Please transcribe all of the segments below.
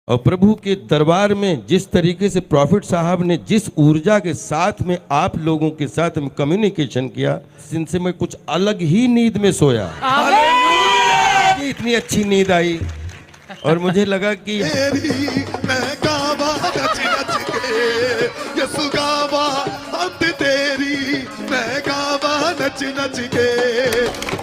और प्रभु के दरबार में जिस तरीके से प्रॉफिट साहब ने जिस ऊर्जा के साथ में आप लोगों के साथ में कम्युनिकेशन किया, इनसे मैं कुछ अलग ही नींद में सोया। इतनी अच्छी नींद आई और मुझे लगा कि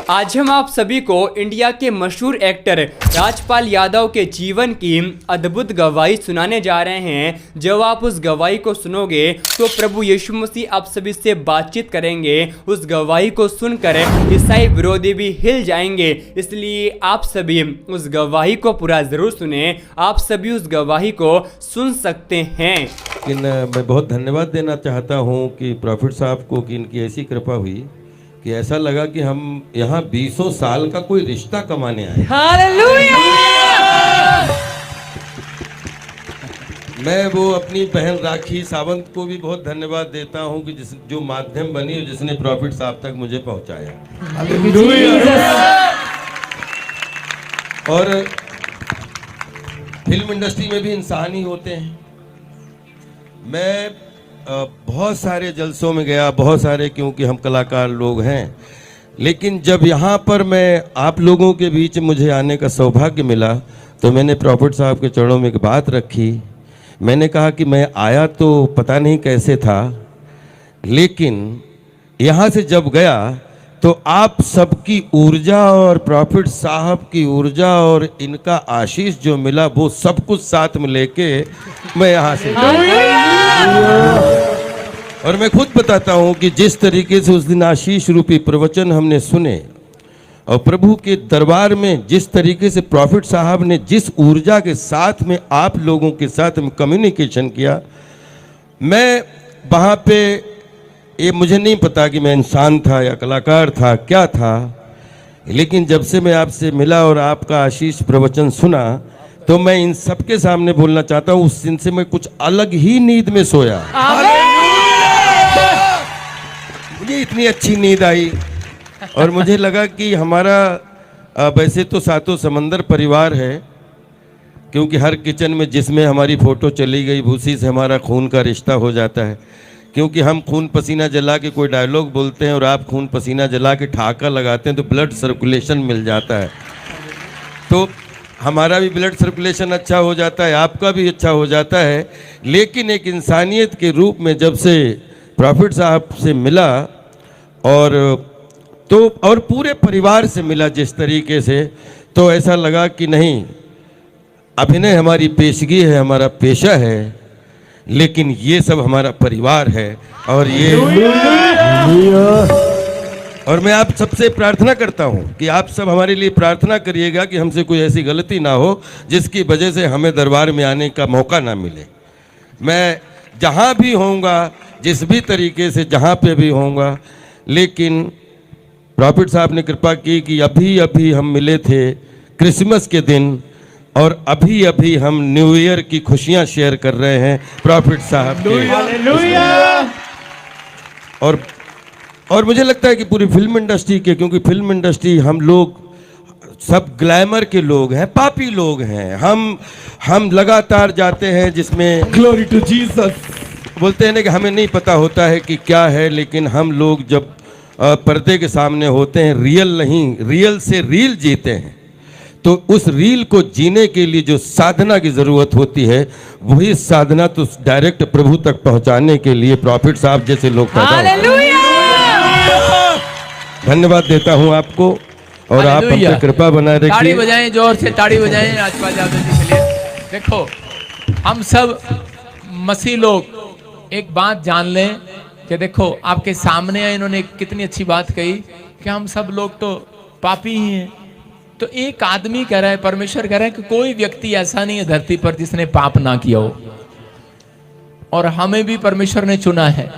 आज हम आप सभी को इंडिया के मशहूर एक्टर राजपाल यादव के जीवन की अद्भुत गवाही सुनाने जा रहे हैं। जब आप उस गवाही को सुनोगे तो प्रभु यीशु मसीह आप सभी से बातचीत करेंगे। उस गवाही को सुनकर ईसाई विरोधी भी हिल जाएंगे, इसलिए आप सभी उस गवाही को पूरा जरूर सुने। आप सभी उस गवाही को सुन सकते हैं। लेकिन मैं बहुत धन्यवाद देना चाहता हूँ कि प्रॉफिट साहब को कि इनकी ऐसी कृपा हुई कि ऐसा लगा कि हम यहाँ 20 साल का कोई रिश्ता कमाने आए। हालेलुया! मैं वो अपनी बहन राखी सावंत को भी बहुत धन्यवाद देता हूँ कि जो माध्यम बनी और जिसने प्रॉफिट साहब तक मुझे पहुँचाया। और फिल्म इंडस्ट्री में भी इंसान ही होते हैं। मैं बहुत सारे जलसों में गया, बहुत सारे, क्योंकि हम कलाकार लोग हैं, लेकिन जब यहाँ पर मैं आप लोगों के बीच मुझे आने का सौभाग्य मिला तो मैंने प्रॉफिट साहब के चरणों में एक बात रखी। मैंने कहा कि मैं आया तो पता नहीं कैसे था, लेकिन यहाँ से जब गया तो आप सबकी ऊर्जा और प्रॉफिट साहब की ऊर्जा और इनका आशीष जो मिला वो सब कुछ साथ में लेके मैं यहाँ से और मैं खुद बताता हूँ कि जिस तरीके से उस दिन आशीष रूपी प्रवचन हमने सुने और प्रभु के दरबार में जिस तरीके से प्रॉफिट साहब ने जिस ऊर्जा के साथ में आप लोगों के साथ में कम्युनिकेशन किया, मैं वहाँ पे ये मुझे नहीं पता कि मैं इंसान था या कलाकार था, क्या था, लेकिन जब से मैं आपसे मिला और आपका आशीष प्रवचन सुना तो मैं इन सबके सामने बोलना चाहता हूँ, उस दिन से मैं कुछ अलग ही नींद में सोया। मुझे इतनी अच्छी नींद आई और मुझे लगा कि हमारा वैसे तो सातों समंदर परिवार है, क्योंकि हर किचन में जिसमें हमारी फोटो चली गई भूसी से हमारा खून का रिश्ता हो जाता है, क्योंकि हम खून पसीना जला के कोई डायलॉग बोलते हैं और आप खून पसीना जला के ठहाका लगाते हैं तो ब्लड सर्कुलेशन मिल जाता है, तो हमारा भी ब्लड सर्कुलेशन अच्छा हो जाता है, आपका भी अच्छा हो जाता है। लेकिन एक इंसानियत के रूप में जब से प्रॉफिट साहब से मिला और पूरे परिवार से मिला जिस तरीके से, तो ऐसा लगा कि नहीं, अभिनय हमारी पेशगी है, हमारा पेशा है, लेकिन ये सब हमारा परिवार है। और मैं आप सबसे प्रार्थना करता हूं कि आप सब हमारे लिए प्रार्थना करिएगा कि हमसे कोई ऐसी गलती ना हो जिसकी वजह से हमें दरबार में आने का मौका ना मिले। मैं जहां भी होऊंगा, जिस भी तरीके से जहां पे भी होऊंगा, लेकिन प्रॉफिट साहब ने कृपा की कि अभी अभी हम मिले थे क्रिसमस के दिन और अभी अभी हम न्यू ईयर की खुशियां शेयर कर रहे हैं प्रॉफिट साहब के। और मुझे लगता है कि पूरी फिल्म इंडस्ट्री के, क्योंकि फिल्म इंडस्ट्री हम लोग सब ग्लैमर के लोग हैं, पापी लोग हैं, हम लगातार जाते हैं जिसमें ग्लोरी टू जीसस बोलते हैं ना कि हमें नहीं पता होता है कि क्या है, लेकिन हम लोग जब पर्दे के सामने होते हैं, रियल नहीं, रियल से रील जीते हैं, तो उस रील को जीने के लिए जो साधना की ज़रूरत होती है, वही साधना तो डायरेक्ट प्रभु तक पहुंचाने के लिए प्रॉफिट साहब जैसे लोग धन्यवाद देता हूं आपको और आप हम पे कृपा बनाए रखिए। ताड़ी बजाएं, जोर से ताड़ी बजाएं राजपाल यादव जी के लिए। देखो, हम सब मसीह लोग एक बात जान लें कि देखो आपके सामने इन्होंने कितनी अच्छी बात कही कि हम सब लोग तो पापी ही हैं। तो एक आदमी कह रहा है, परमेश्वर कह रहा है कि कोई व्यक्ति ऐसा नहीं है धरती पर जिसने पाप ना किया हो, और हमें भी परमेश्वर ने चुना है।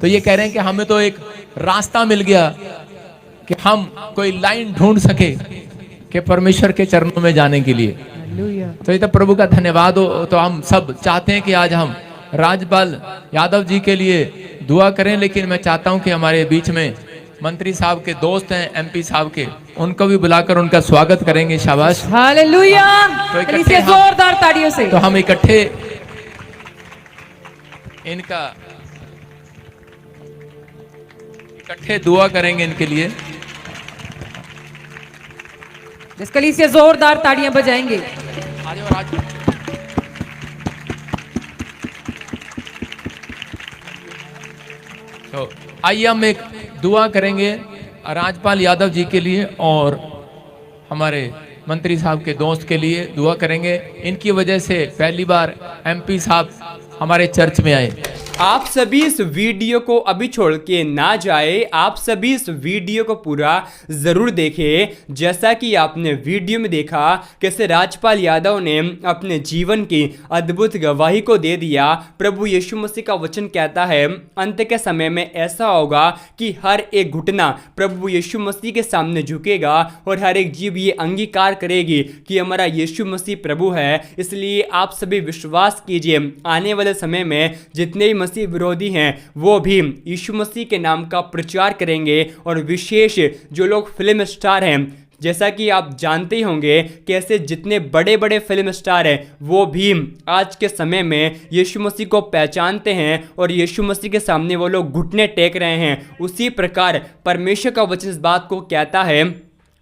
तो ये कह रहे हैं कि हमें तो एक रास्ता मिल गया कि हम कोई लाइन ढूंढ सके कि परमेश्वर के चरणों में जाने के लिए। तो ये तो प्रभु का धन्यवाद हो। तो हम सब चाहते हैं कि आज हम राजपाल यादव जी के लिए दुआ करें, लेकिन मैं चाहता हूं कि हमारे बीच में मंत्री साहब के दोस्त हैं, एमपी साहब के, उनको भी बुलाकर उनका स्वागत करेंगे। शाबाश। हालेलुया। तो इकट्ठे कलीसिया हम- जोरदार ताड़ियों से। तो हम इकट्ठे इकट्ठे दुआ करेंगे इनके लिए। जिस कलीसिया जोरदार ताड़ियां बजाएंगे। आज और आज तो आइए हम एक दुआ करेंगे राजपाल यादव जी के लिए और हमारे मंत्री साहब के दोस्त के लिए दुआ करेंगे। इनकी वजह से पहली बार एमपी साहब हमारे चर्च में आए। आप सभी इस वीडियो को अभी छोड़ के ना जाए, आप सभी इस वीडियो को पूरा जरूर देखें। जैसा कि आपने वीडियो में देखा कैसे राजपाल यादव ने अपने जीवन की अद्भुत गवाही को दे दिया। प्रभु यीशु मसीह का वचन कहता है अंत के समय में ऐसा होगा कि हर एक घुटना प्रभु यीशु मसीह के सामने झुकेगा और हर एक जीव ये अंगीकार करेगी कि हमारा यीशु मसीह प्रभु है। इसलिए आप सभी विश्वास कीजिए आने वाले समय में जितने भी मसीह विरोधी हैं वो भी यीशु मसीह के नाम का प्रचार करेंगे। और विशेष जो लोग फिल्म स्टार हैं, जैसा कि आप जानते ही होंगे कैसे जितने बड़े बड़े फिल्म स्टार हैं वो भी आज के समय में यीशु मसीह को पहचानते हैं और यीशु मसीह के सामने वो लोग घुटने टेक रहे हैं। उसी प्रकार परमेश्वर का वचन इस बात को कहता है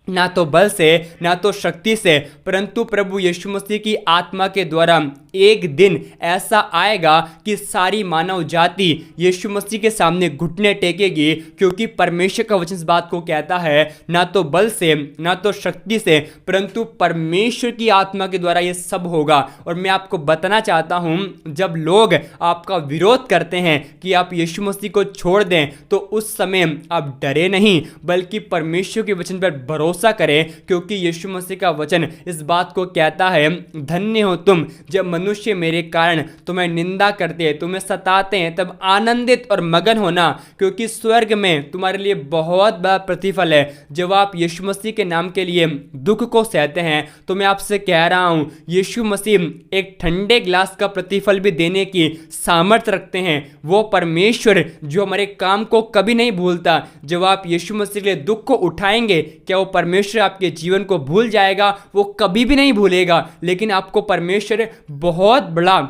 ना तो बल से ना तो शक्ति से परंतु प्रभु यीशु मसीह की आत्मा के द्वारा एक दिन ऐसा आएगा कि सारी मानव जाति यीशु मसीह के सामने घुटने टेकेगी। क्योंकि परमेश्वर का वचन इस बात को कहता है ना तो बल से ना तो शक्ति से परंतु परमेश्वर की आत्मा के द्वारा ये सब होगा। और मैं आपको बताना चाहता हूँ जब लोग आपका विरोध करते हैं कि आप यीशु मसीह को छोड़ दें तो उस समय आप डरे नहीं बल्कि परमेश्वर के वचन पर भरोसा करें। क्योंकि यीशु मसीह का वचन इस बात को कहता है धन्य हो तुम जब मनुष्य मेरे कारण तुम्हें निंदा करते हैं, तुम्हें सताते हैं, तब आनंदित और मगन होना क्योंकि स्वर्ग में तुम्हारे लिए बहुत बड़ा प्रतिफल है। जब आप यीशु मसीह के नाम के लिए दुख को सहते हैं तो मैं आपसे कह रहा हूं यीशु मसीह एक ठंडे ग्लास का प्रतिफल भी देने की सामर्थ्य रखते हैं। वो परमेश्वर जो हमारे काम को कभी नहीं भूलता। जब आप यीशु मसीह के लिए दुख को उठाएंगे क्या वो परमेश्वर आपके जीवन को भूल जाएगा? वो कभी भी नहीं भूलेगा, लेकिन आपको परमेश्वर बहुत बड़ा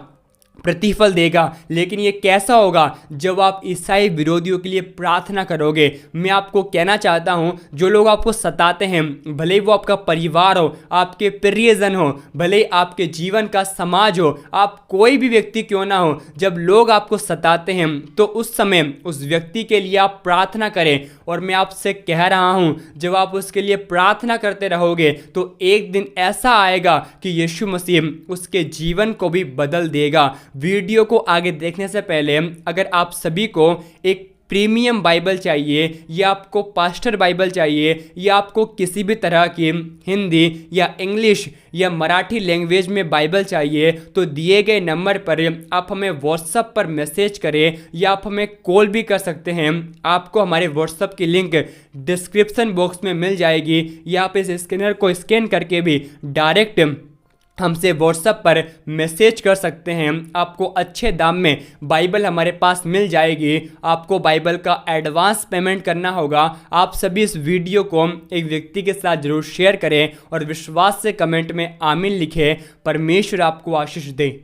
प्रतिफल देगा। लेकिन ये कैसा होगा जब आप ईसाई विरोधियों के लिए प्रार्थना करोगे। मैं आपको कहना चाहता हूं जो लोग आपको सताते हैं भले ही वो आपका परिवार हो, आपके प्रियजन हो, भले ही आपके जीवन का समाज हो, आप कोई भी व्यक्ति क्यों ना हो, जब लोग आपको सताते हैं तो उस समय उस व्यक्ति के लिए आप प्रार्थना करें। और मैं आपसे कह रहा हूं जब आप उसके लिए प्रार्थना करते रहोगे तो एक दिन ऐसा आएगा कि यीशु मसीह उसके जीवन को भी बदल देगा। वीडियो को आगे देखने से पहले अगर आप सभी को एक प्रीमियम बाइबल चाहिए या आपको पास्टर बाइबल चाहिए या आपको किसी भी तरह की हिंदी या इंग्लिश या मराठी लैंग्वेज में बाइबल चाहिए तो दिए गए नंबर पर आप हमें व्हाट्सएप पर मैसेज करें या आप हमें कॉल भी कर सकते हैं। आपको हमारे व्हाट्सएप की लिंक डिस्क्रिप्शन बॉक्स में मिल जाएगी या आप इस स्कैनर को स्कैन करके भी डायरेक्ट हमसे व्हाट्सएप पर मैसेज कर सकते हैं। आपको अच्छे दाम में बाइबल हमारे पास मिल जाएगी। आपको बाइबल का एडवांस पेमेंट करना होगा। आप सभी इस वीडियो को एक व्यक्ति के साथ जरूर शेयर करें और विश्वास से कमेंट में आमीन लिखें। परमेश्वर आपको आशीष दे।